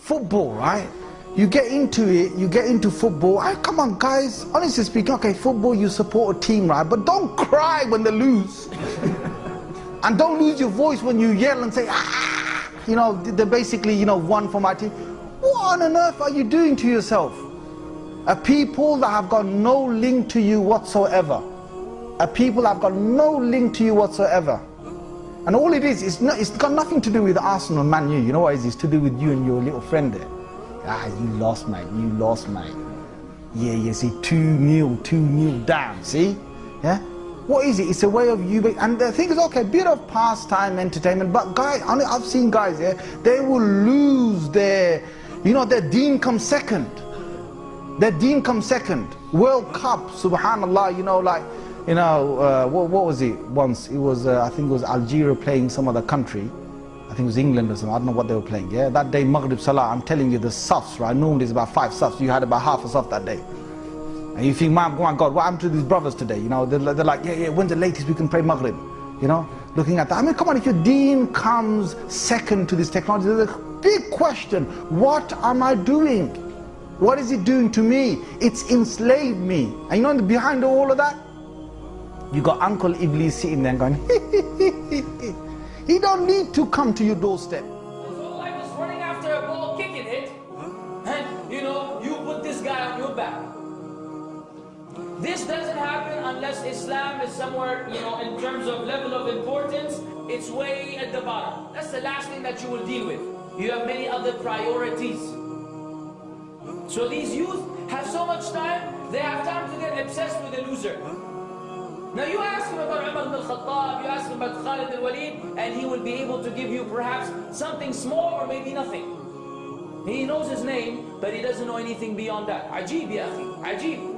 football, right? You get into it, you get into football. Come on, guys, honestly speaking, okay, football, you support a team, right? But don't cry when they lose. And don't lose your voice when you yell and say, ah! You know, they're basically, you know, won for my team. What on earth are you doing to yourself? A people that have got no link to you whatsoever. A people that have got no link to you whatsoever. And all it is, it's got nothing to do with Arsenal, Man U. You know what it is? It's to do with you and your little friend there. Ah, you lost, mate. You lost, mate. Yeah, you see, 2-0 down. See? Yeah? What is it? It's a way of you. And the thing is, okay, a bit of pastime, entertainment. But guys, I've seen guys, yeah, they will lose their, you know, their Deen comes second. Their Deen comes second. World Cup, subhanallah, you know, like, you know, what was it once? It was, I think it was Algeria playing some other country. I think it was England or something. I don't know what they were playing. Yeah, that day, Maghrib Salah, I'm telling you, the safs, right? Normally it's about 5 safs. You had about half a saf that day. And you think, my God, what happened to these brothers today? You know, they're like, yeah, when's the latest we can pray Maghrib? You know, looking at that. I mean, come on, if your Deen comes second to this technology, there's a big question. What am I doing? What is it doing to me? It's enslaved me. And you know, behind all of that, you got Uncle Iblis sitting there going, he don't need to come to your doorstep. So I was running after a ball, kicking it, and you know, you put this guy on your back. This doesn't happen unless Islam is somewhere, you know, in terms of level of importance, it's way at the bottom. That's the last thing that you will deal with. You have many other priorities. So these youth have so much time, they have time to get obsessed with the loser. Now you ask him about Umar ibn al-Khattab, you ask him about Khalid al-Walid, and he will be able to give you perhaps something small or maybe nothing. He knows his name, but he doesn't know anything beyond that. Ajib ya akhi, ajib.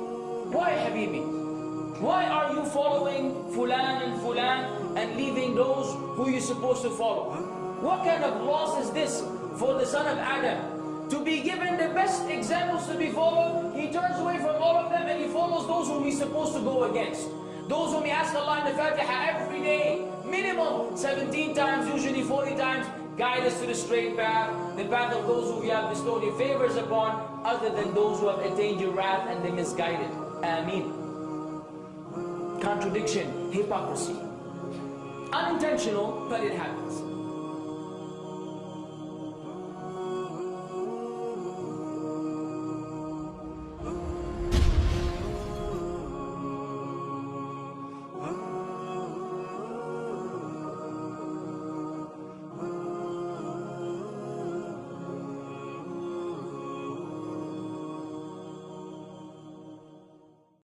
Why Habibi? Why are you following Fulan and Fulan and leaving those who you're supposed to follow? What kind of loss is this for the son of Adam? To be given the best examples to be followed, he turns away from all of them and he follows those whom he's supposed to go against. Those whom he asks Allah in the Fatiha every day, minimum 17 times, usually 40 times, guide us to the straight path, the path of those who you have bestowed your favors upon, other than those who have attained your wrath and they misguided. Ameen. Contradiction, hypocrisy. Unintentional, but it happens.